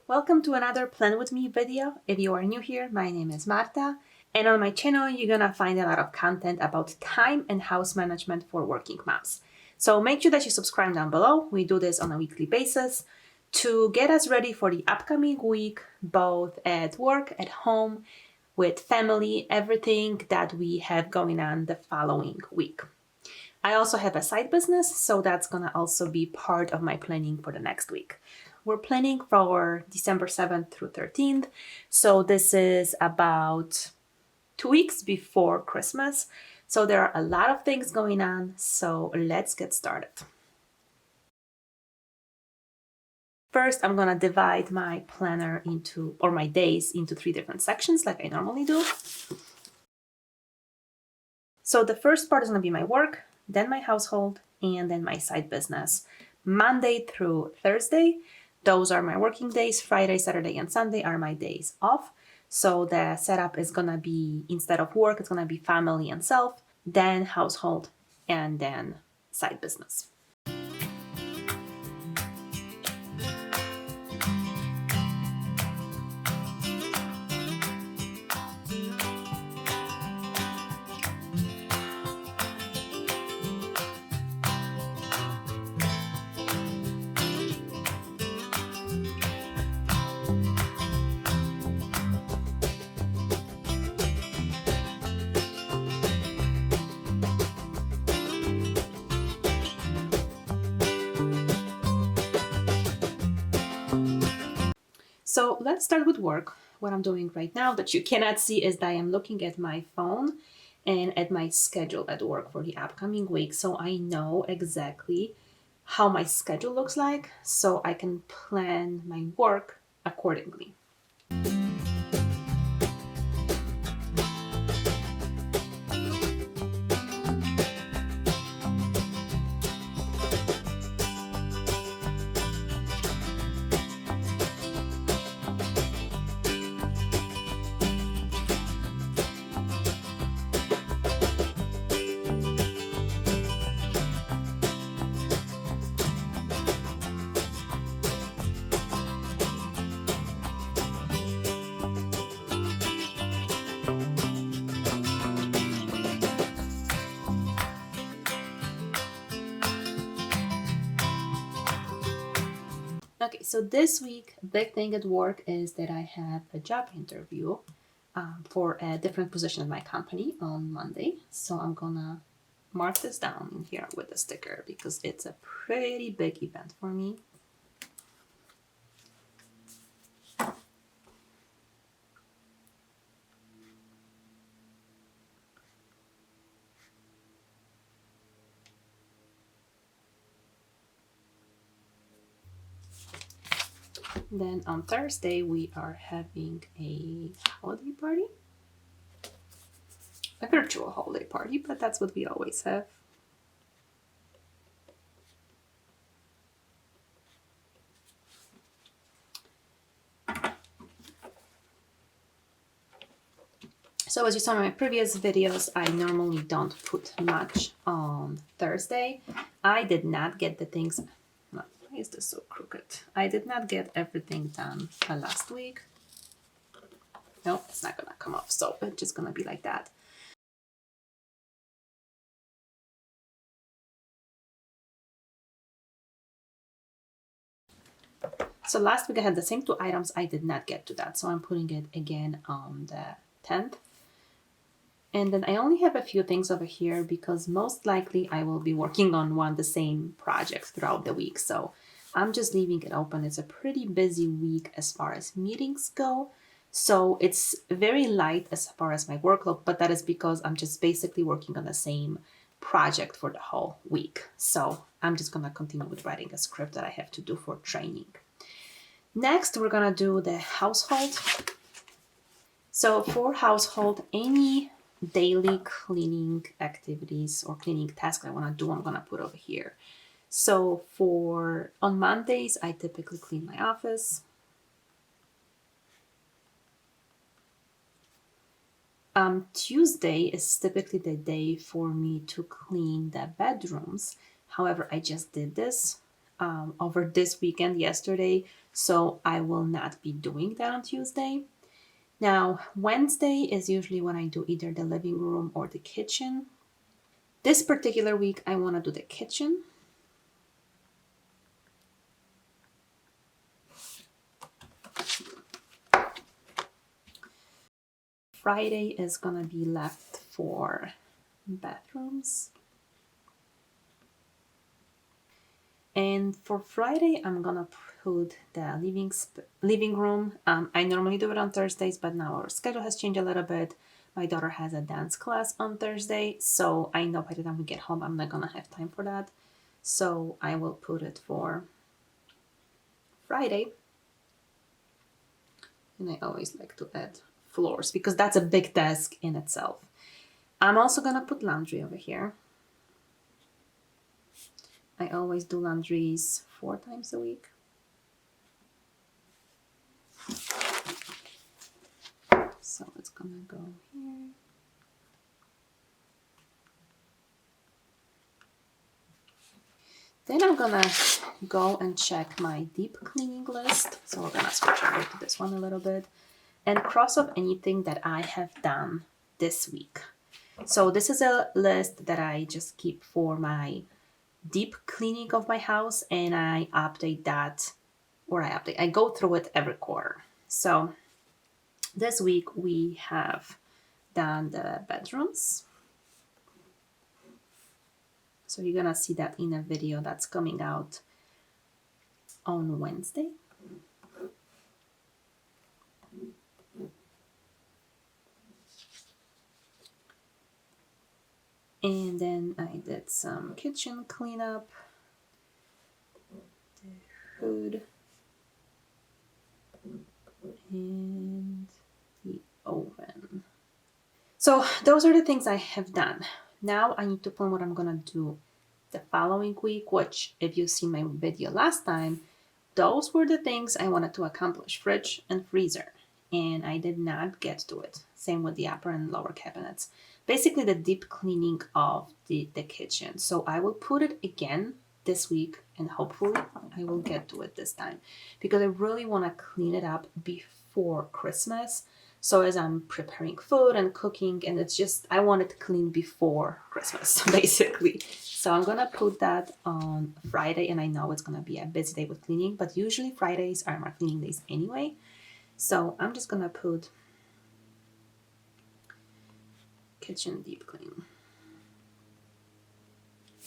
Welcome to another Plan With Me video. If you are new here, my name is Marta, and on my channel you're gonna find a lot of content about time and house management for working moms. So make sure that you subscribe down below. We do this on a weekly basis to get us ready for the upcoming week, both at work, at home, with family, everything that we have going on the following week. I also have a side business, so that's gonna also be part of my planning for the next week. We're planning for December 7th through 13th, so this is about 2 weeks before Christmas. So there are a lot of things going on, so let's get started. First, I'm gonna divide my planner or my days into 3 different sections like I normally do. So the first part is gonna be my work, then my household, and then my side business. Monday through Thursday, those are my working days. Friday, Saturday, and Sunday are my days off. So the setup is gonna be, instead of work, it's gonna be family and self, then household, and then side business. So let's start with work. What I'm doing right now that you cannot see is that I am looking at my phone and at my schedule at work for the upcoming week. So I know exactly how my schedule looks like, so I can plan my work accordingly. Okay, so this week, big thing at work is that I have a job interview for a different position in my company on Monday. So I'm gonna mark this down in here with a sticker because it's a pretty big event for me. Then on Thursday, we are having a holiday party. A virtual holiday party, but that's what we always have. So as you saw in my previous videos, I normally don't put much on Thursday. I did not get the things, why is this so crooked? I did not get everything done last week. No, it's not gonna come off, so it's just gonna be like that. So last week I had the same 2 items, I did not get to that, so I'm putting it again on the 10th. And then I only have a few things over here because most likely I will be working on the same project throughout the week. So I'm just leaving it open. It's a pretty busy week as far as meetings go. So it's very light as far as my workload, but that is because I'm just basically working on the same project for the whole week. So I'm just gonna continue with writing a script that I have to do for training. Next, we're gonna do the household. So for household, any daily cleaning activities or cleaning tasks I want to do, I'm going to put over here. So on Mondays, I typically clean my office. Tuesday is typically the day for me to clean the bedrooms. However, I just did this over this weekend yesterday, so I will not be doing that on Tuesday. Now, Wednesday is usually when I do either the living room or the kitchen. This particular week, I want to do the kitchen. Friday is going to be left for bathrooms. And for Friday, I'm going to put the living room. I normally do it on Thursdays, but now our schedule has changed a little bit. My daughter has a dance class on Thursday, so I know by the time we get home, I'm not going to have time for that. So I will put it for Friday. And I always like to add floors because that's a big task in itself. I'm also going to put laundry over here. I always do laundries 4 times a week. So it's gonna go here. Then I'm gonna go and check my deep cleaning list. So we're gonna switch over to this one a little bit and cross off anything that I have done this week. So this is a list that I just keep for my deep cleaning of my house, and I update that, I go through it every quarter. So this week we have done the bedrooms. So you're gonna see that in a video that's coming out on Wednesday. And then I did some kitchen cleanup, the hood, and the oven. So those are the things I have done. Now I need to plan what I'm gonna do the following week, which if you see my video last time, those were the things I wanted to accomplish, fridge and freezer, and I did not get to it. Same with the upper and lower cabinets. Basically the deep cleaning of the kitchen. So I will put it again this week, and hopefully I will get to it this time because I really want to clean it up before Christmas. So as I'm preparing food and cooking, and it's just, I want it clean before Christmas, basically. So I'm gonna put that on Friday, and I know it's gonna be a busy day with cleaning, but usually Fridays are my cleaning days anyway. So I'm just gonna put kitchen deep clean.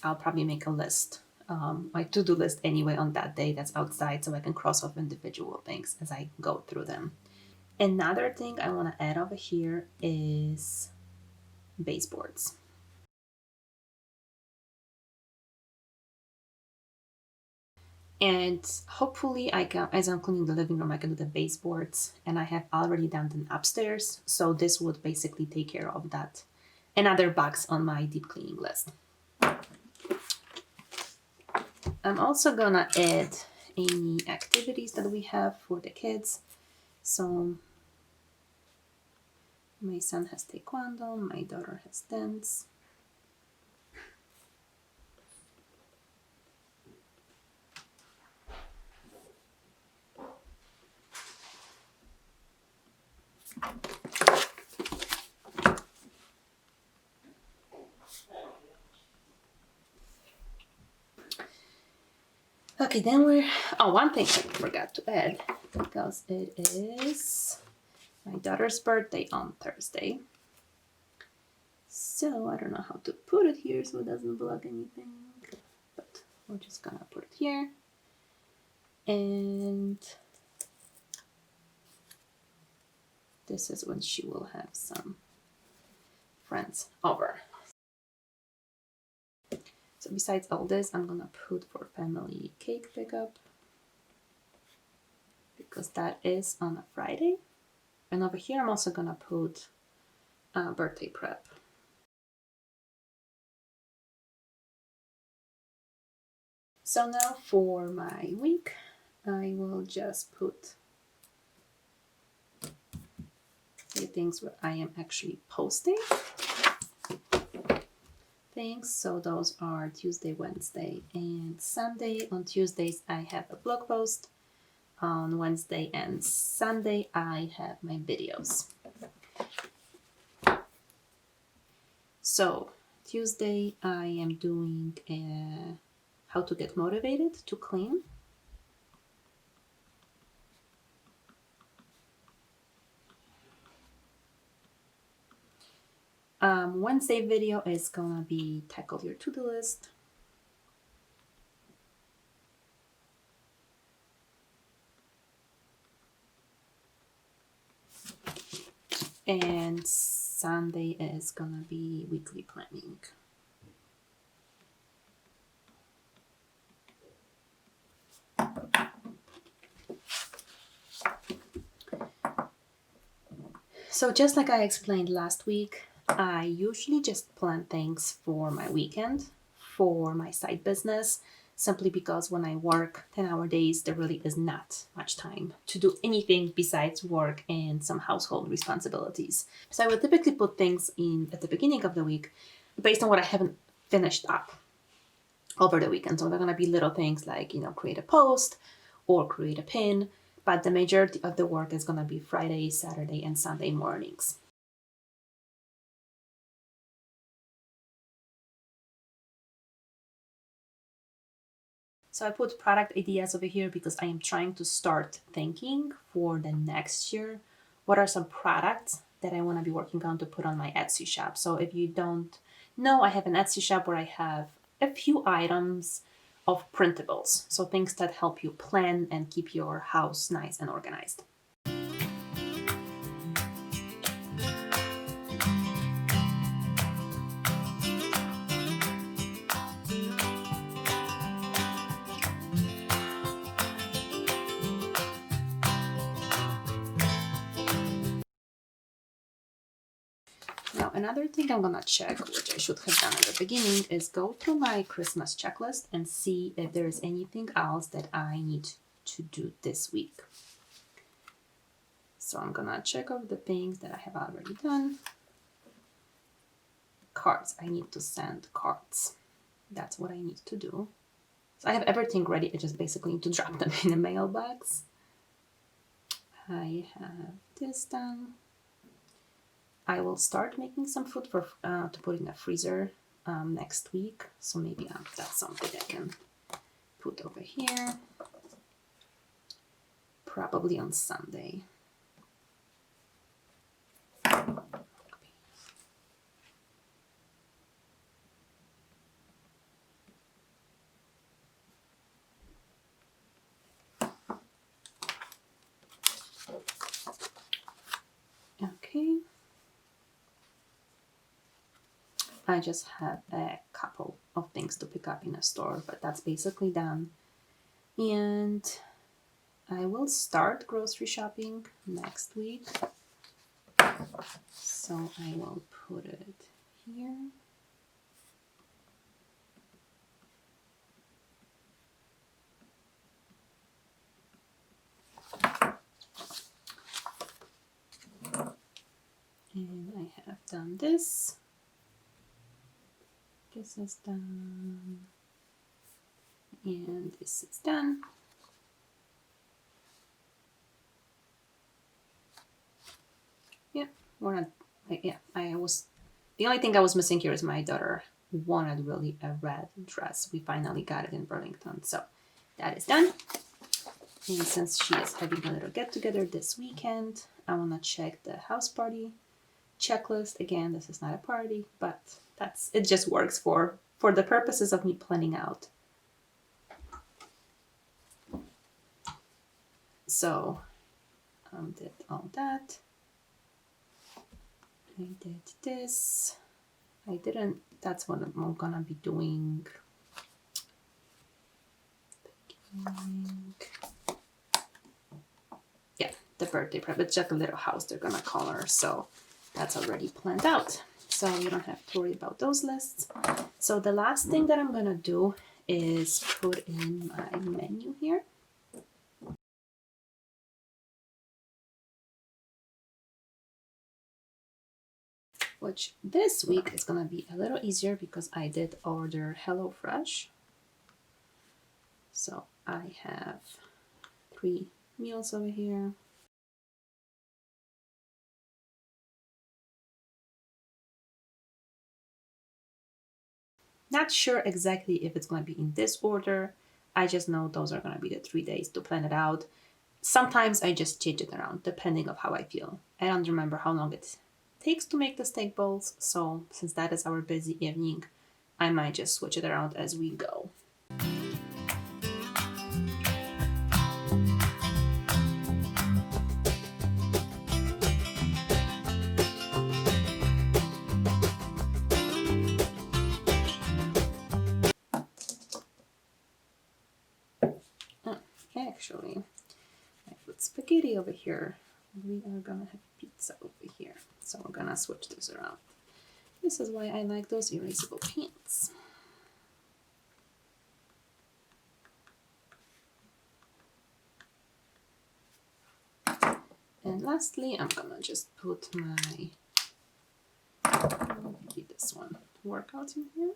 I'll probably make a list, my to-do list anyway on that day that's outside, so I can cross off individual things as I go through them. Another thing I want to add over here is baseboards. And hopefully I can, as I'm cleaning the living room, I can do the baseboards, and I have already done them upstairs. So this would basically take care of that. Another box on my deep cleaning list. I'm also gonna add any activities that we have for the kids. So my son has taekwondo, my daughter has dance. Okay, then one thing I forgot to add, because it is my daughter's birthday on Thursday. So I don't know how to put it here so it doesn't block anything, but we're just gonna put it here. And this is when she will have some friends over. So besides all this, I'm gonna put for family cake pickup because that is on a Friday. And over here, I'm also gonna put birthday prep. So now for my week, I will just put the things where I am actually posting things. So those are Tuesday, Wednesday, and Sunday. On Tuesdays, I have a blog post. On Wednesday and Sunday, I have my videos. So Tuesday, I am doing how to get motivated to clean. Wednesday video is gonna be tackle your to-do list. And Sunday is gonna be weekly planning. So just like I explained last week, I usually just plan things for my weekend, for my side business, simply because when I work 10-hour days, there really is not much time to do anything besides work and some household responsibilities. So I would typically put things in at the beginning of the week based on what I haven't finished up over the weekend. So they're going to be little things like, create a post or create a pin, but the majority of the work is going to be Friday, Saturday, and Sunday mornings. So I put product ideas over here because I am trying to start thinking for the next year. What are some products that I want to be working on to put on my Etsy shop? So if you don't know, I have an Etsy shop where I have a few items of printables. So things that help you plan and keep your house nice and organized. Now, another thing I'm gonna check, which I should have done at the beginning, is go to my Christmas checklist and see if there is anything else that I need to do this week. So I'm gonna check off the things that I have already done. Cards, I need to send cards. That's what I need to do. So I have everything ready, I just basically need to drop them in a mailbox. I have this done. I will start making some food for to put in the freezer next week. So maybe that's something I can put over here. Probably on Sunday. Okay. I just have a couple of things to pick up in a store, but that's basically done. And I will start grocery shopping next week. So I will put it here. And I have done this. This is done. And this is done. Yeah, we're not, yeah, the only thing I was missing here is my daughter wanted really a red dress. We finally got it in Burlington, so that is done. And since she is having a little get together this weekend, I want to check the house party checklist. Again, this is not a party, but it just works for the purposes of me planning out. So did all that. I did this. I didn't, that's what I'm gonna be doing. Yeah, the birthday prep. It's just a little house they're gonna color, so that's already planned out. So you don't have to worry about those lists. So the last thing that I'm gonna do is put in my menu here. Which this week is gonna be a little easier because I did order HelloFresh. So I have 3 meals over here. Not sure exactly if it's going to be in this order. I just know those are going to be the 3 days to plan it out. Sometimes I just change it around depending of how I feel. I don't remember how long it takes to make the steak bowls, so since that is our busy evening, I might just switch it around as we go. Actually, I put spaghetti over here. We are gonna have pizza over here. So we're gonna switch this around. This is why I like those erasable pants. And lastly, I'm gonna just put my, keep this one, workout in here.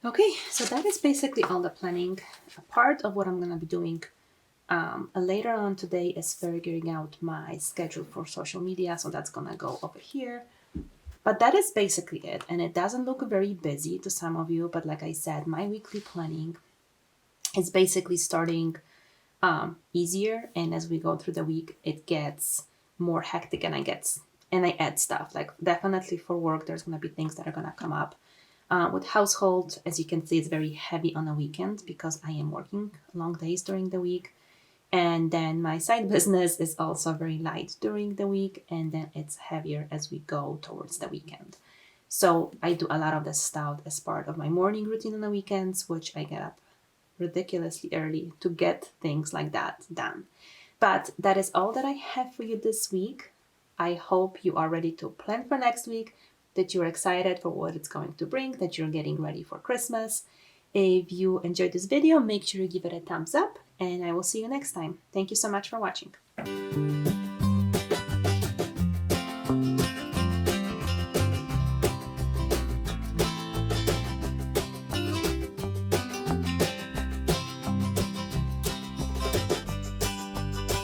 Okay, so that is basically all the planning. A part of what I'm gonna be doing later on today is figuring out my schedule for social media, so that's gonna go over here. But that is basically it, and it doesn't look very busy to some of you, but like I said, my weekly planning is basically starting easier, and as we go through the week, it gets more hectic, and I add stuff. Like definitely for work, there's gonna be things that are gonna come up. With household, as you can see, it's very heavy on the weekend because I am working long days during the week. And then my side business is also very light during the week, and then it's heavier as we go towards the weekend. So I do a lot of this stuff as part of my morning routine on the weekends, which I get up ridiculously early to get things like that done. But that is all that I have for you this week. I hope you are ready to plan for next week, that you're excited for what it's going to bring, that you're getting ready for Christmas. If you enjoyed this video, make sure you give it a thumbs up, and I will see you next time. Thank you so much for watching.